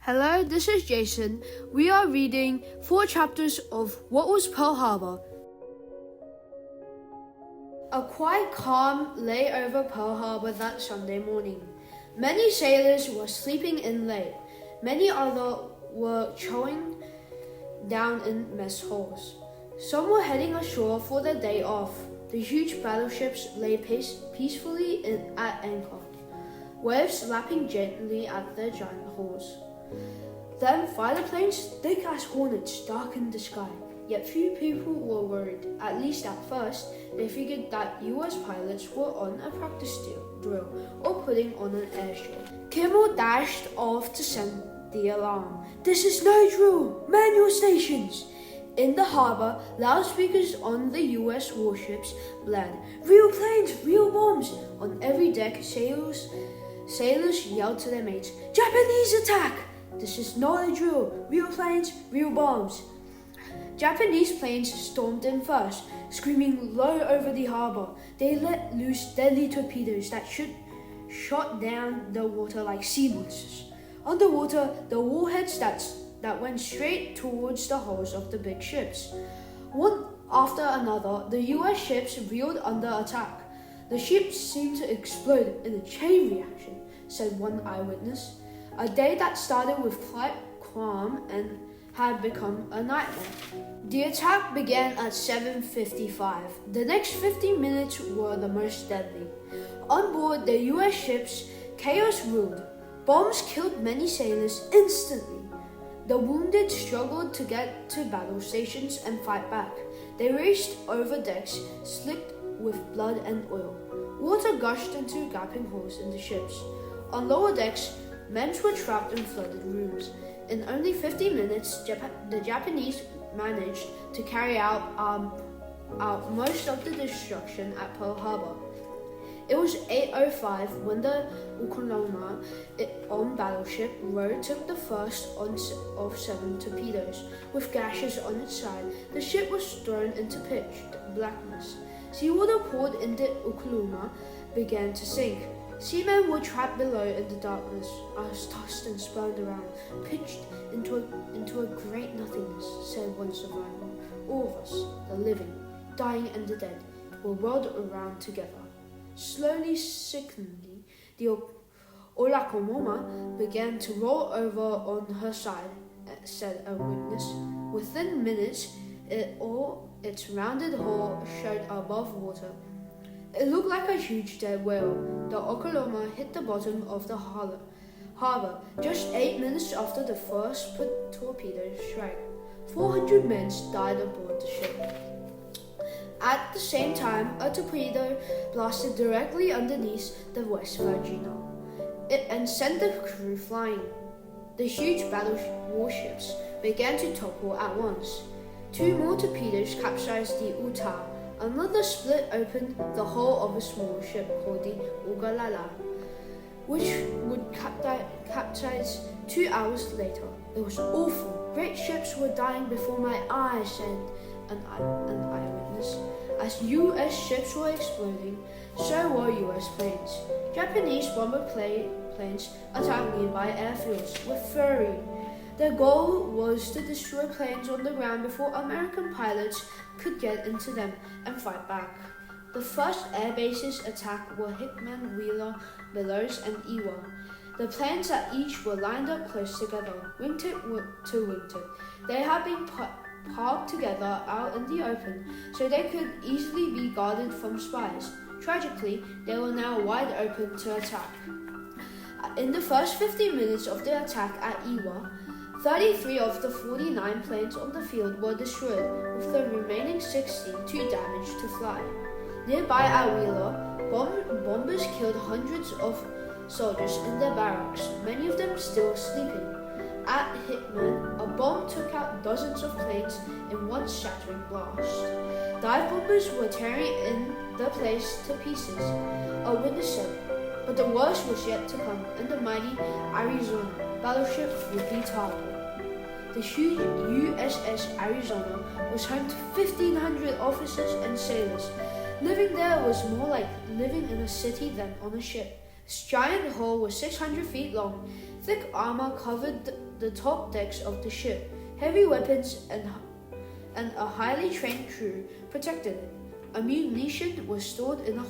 Hello, this is Jason. We are reading 4 chapters of What Was Pearl Harbor. A quiet calm lay over Pearl Harbor that Sunday morning. Many sailors were sleeping in late. Many others were chowing down in mess halls. Some were heading ashore for their day off. The huge battleships lay peacefully at anchor, waves lapping gently at their giant hulls. Then fighter planes, thick as hornets, darkened the sky. Yet few people were worried. At least at first, they figured that US pilots were on a practice drill or putting on an air show. Kimmel dashed off to send the alarm. "This is no drill! Man your stations!" In the harbor, loudspeakers on the US warships blared, "Real planes, real bombs!" On every deck, sailors yelled to their mates, "Japanese attack! This is not a drill. Real planes, real bombs." Japanese planes stormed in first, screaming low over the harbor. They let loose deadly torpedoes that shot down the water like sea monsters. Underwater, the warheads that went straight towards the hulls of the big ships. One after another, the US ships reeled under attack. "The ships seemed to explode in a chain reaction," said one eyewitness. A day that started with calm and had become a nightmare. The attack began at 7:55. The next 50 minutes were the most deadly. On board the US ships, chaos ruled. Bombs killed many sailors instantly. The wounded struggled to get to battle stations and fight back. They raced over decks, slicked with blood and oil. Water gushed into gaping holes in the ships. On lower decks, men were trapped in flooded rooms. In only 50 minutes, the Japanese managed to carry out most of the destruction at Pearl Harbor. It was 8:05 when the Oklahoma on battleship Roe took the first of 7 torpedoes. With gashes on its side, the ship was thrown into pitch blackness. Seawater poured into Oklahoma, began to sink. Seamen were trapped below in the darkness. I was tossed and spun around, pitched into a great nothingness, said one survivor. All of us, the living, dying and the dead, were whirled around together. Slowly, sickeningly, the Olakomoma began to roll over on her side, said a witness. Within minutes, its rounded hull showed above water. It looked like a huge dead whale. The Oklahoma hit the bottom of the harbor just 8 minutes after the first torpedo strike. 400 men died aboard the ship. At the same time, a torpedo blasted directly underneath the West Virginia and sent the crew flying. The huge warships began to topple at once. 2 more torpedoes capsized the Utah. Another split open the hull of a small ship called the Ogallala, which would capsize 2 hours later. It was awful. "Great ships were dying before my eyes," said an eyewitness. As US ships were exploding, so were US planes. Japanese bomber planes attacked nearby airfields with fury. Their goal was to destroy planes on the ground before American pilots could get into them and fight back. The first air bases attacked were Hickman, Wheeler, Bellows, and Iwo. The planes at each were lined up close together, wingtip to wingtip. They had been parked together out in the open, so they could easily be guarded from spies. Tragically, they were now wide open to attack. In the first 50 minutes of the attack at Iwo, 33 of the 49 planes on the field were destroyed, with the remaining 16 too damaged to fly. Nearby at Wheeler, bombers killed hundreds of soldiers in their barracks, many of them still sleeping. At Hickman, a bomb took out dozens of planes in one shattering blast. Dive bombers were tearing in the place to pieces, a witness said. But the worst was yet to come, and the mighty Arizona battleship would be toppled. The huge USS Arizona was home to 1,500 officers and sailors. Living there was more like living in a city than on a ship. Its giant hull was 600 feet long. Thick armor covered the top decks of the ship. Heavy weapons and a highly trained crew protected it. Ammunition was stored in a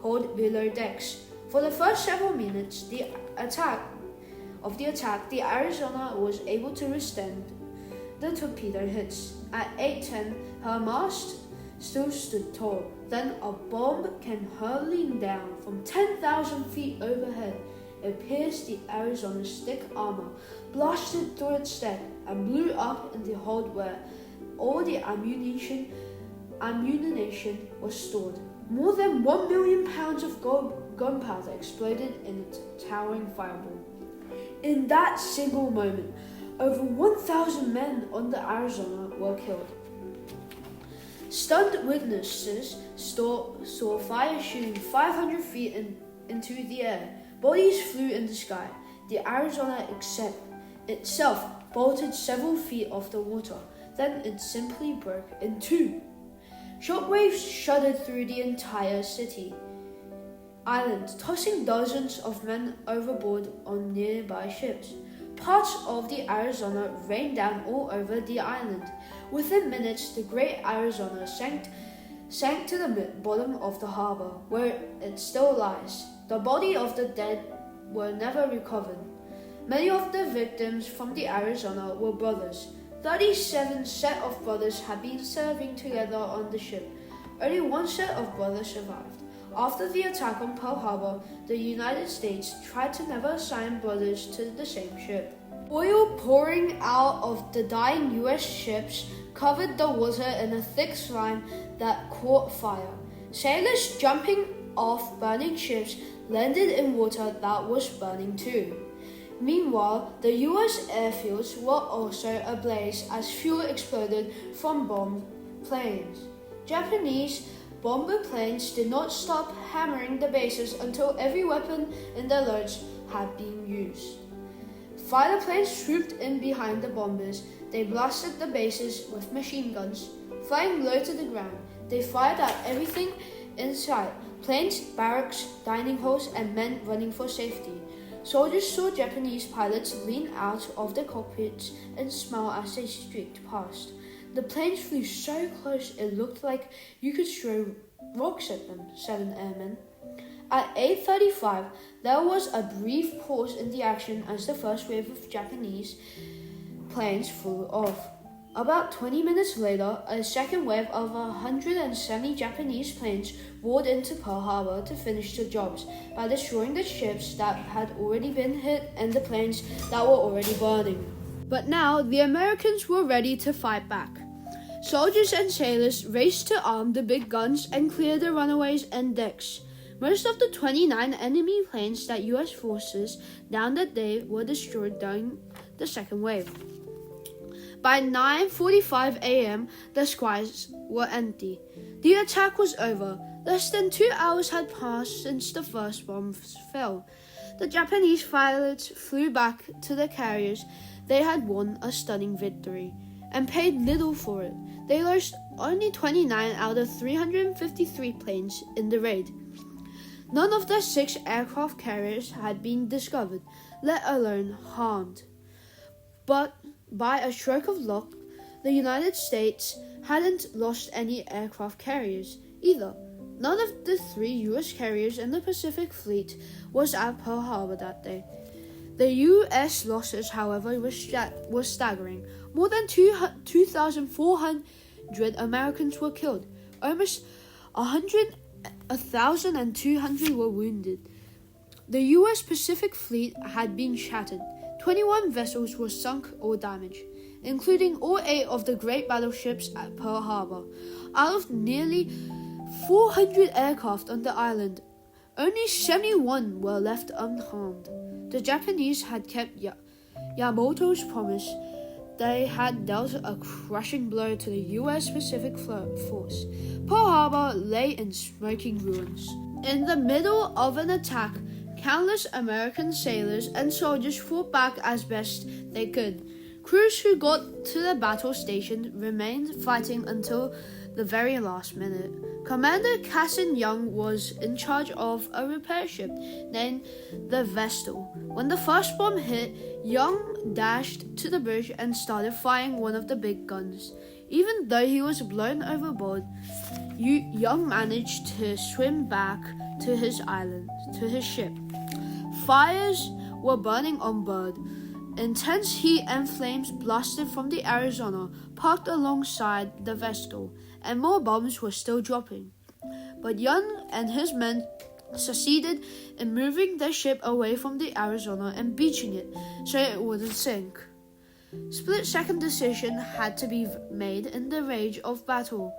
hold below decks. For the first several minutes the attack, the Arizona was able to withstand the torpedo hits. At 8:10, her mast still stood tall. Then a bomb came hurtling down from 10,000 feet overhead. It pierced the Arizona's thick armor, blasted through its deck, and blew up in the hold where all the ammunition was stored. More than 1 million pounds of gunpowder exploded in its towering fireball. In that single moment, over 1,000 men on the Arizona were killed. Stunned witnesses saw fire shooting 500 feet into the air. Bodies flew in the sky. The Arizona itself bolted several feet off the water. Then it simply broke in two. Shockwaves shuddered through the entire island, tossing dozens of men overboard on nearby ships. Parts of the Arizona rained down all over the island. Within minutes, the great Arizona sank to the bottom of the harbor, where it still lies. The body of the dead were never recovered. Many of the victims from the Arizona were brothers. 37 set of brothers had been serving together on the ship. Only one set of brothers survived. After the attack on Pearl Harbor, the United States tried to never assign brothers to the same ship. Oil pouring out of the dying U.S. ships covered the water in a thick slime that caught fire. Sailors jumping off burning ships landed in water that was burning too. Meanwhile, the U.S. airfields were also ablaze as fuel exploded from bomb planes. Japanese bomber planes did not stop hammering the bases until every weapon in their loads had been used. Fighter planes swooped in behind the bombers. They blasted the bases with machine guns. Flying low to the ground, they fired at everything in sight: planes, barracks, dining halls, and men running for safety. Soldiers saw Japanese pilots lean out of their cockpits and smile as they streaked past. The planes flew so close it looked like you could throw rocks at them, said an airman. At 8:35, there was a brief pause in the action as the first wave of Japanese planes flew off. About 20 minutes later, a second wave of 170 Japanese planes roared into Pearl Harbor to finish the jobs by destroying the ships that had already been hit and the planes that were already burning. But now the Americans were ready to fight back. Soldiers and sailors raced to arm the big guns and clear the runaways and decks. Most of the 29 enemy planes that U.S. forces downed that day were destroyed during the second wave. By 9:45 a.m., the skies were empty. The attack was over. Less than 2 hours had passed since the first bombs fell. The Japanese pilots flew back to the carriers. They had won a stunning victory and paid little for it. They lost only 29 out of 353 planes in the raid. None of the 6 aircraft carriers had been discovered, let alone harmed. But by a stroke of luck, the United States hadn't lost any aircraft carriers either. None of the 3 U.S. carriers in the Pacific Fleet was at Pearl Harbor that day. The U.S. losses, however, were staggering. More than 2,400 Americans were killed. Almost 1,200 were wounded. The U.S. Pacific Fleet had been shattered. 21 vessels were sunk or damaged, including all 8 of the great battleships at Pearl Harbor. Out of nearly 400 aircraft on the island, only 71 were left unharmed. The Japanese had kept Yamamoto's promise. They had dealt a crushing blow to the U.S. Pacific Force. Pearl Harbor lay in smoking ruins. In the middle of an attack, countless American sailors and soldiers fought back as best they could. Crews who got to the battle station remained fighting until the very last minute. Commander Cassin Young was in charge of a repair ship named the Vestal. When the first bomb hit, Young dashed to the bridge and started firing one of the big guns. Even though he was blown overboard, Young managed to swim back to his island, to his ship. Fires were burning on board. Intense heat and flames blasted from the Arizona, parked alongside the Vestal, and more bombs were still dropping. But Young and his men succeeded in moving their ship away from the Arizona and beaching it so it wouldn't sink. Split-second decision had to be made in the rage of battle.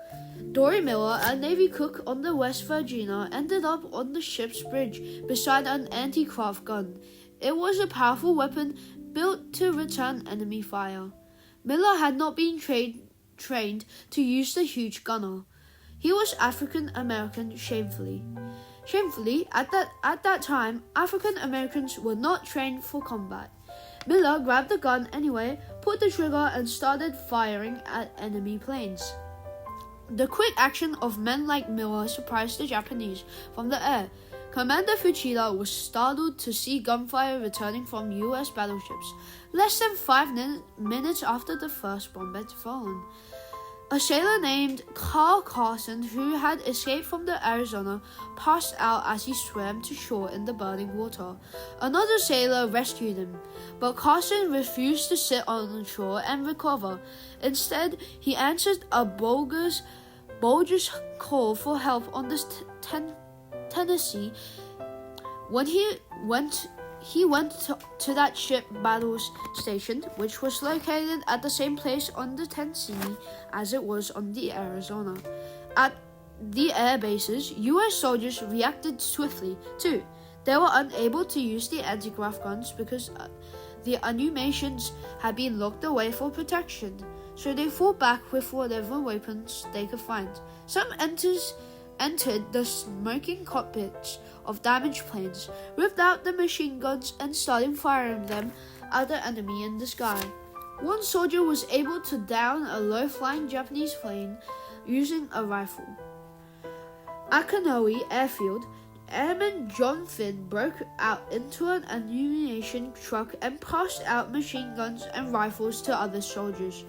Dory Miller, a Navy cook on the West Virginia, ended up on the ship's bridge beside an anti-craft gun. It was a powerful weapon built to return enemy fire. Miller had not been trained to use the huge gunner. He was African American shamefully. At that time, African Americans were not trained for combat. Miller grabbed the gun anyway, pulled the trigger, and started firing at enemy planes. The quick action of men like Miller surprised the Japanese from the air. Commander Fuchida was startled to see gunfire returning from U.S. battleships, less than 5 minutes after the first bomb had fallen. A sailor named Carl Carson, who had escaped from the Arizona, passed out as he swam to shore in the burning water. Another sailor rescued him, but Carson refused to sit on shore and recover. Instead, he answered a bogus call for help on the Tennessee. When he went to that ship battle station, which was located at the same place on the Tennessee as it was on the Arizona. At the air bases, U.S. soldiers reacted swiftly, too. They were unable to use the anti-grav guns because the ammunitions had been locked away for protection, so they fought back with whatever weapons they could find. Some entered the smoking cockpits of damaged planes, ripped out the machine guns, and started firing them at the enemy in the sky. One soldier was able to down a low-flying Japanese plane using a rifle. At Kanoe Airfield, Airman John Finn broke out into an ammunition truck and passed out machine guns and rifles to other soldiers.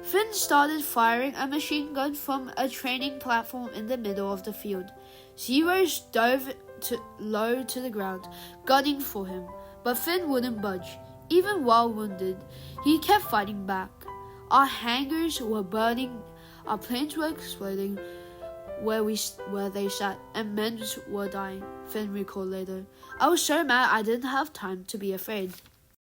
Finn started firing a machine gun from a training platform in the middle of the field. Zeros dove low to the ground, gunning for him, but Finn wouldn't budge. Even while wounded, he kept fighting back. Our hangars were burning, our planes were exploding where they sat, and men were dying, Finn recalled later. I was so mad I didn't have time to be afraid.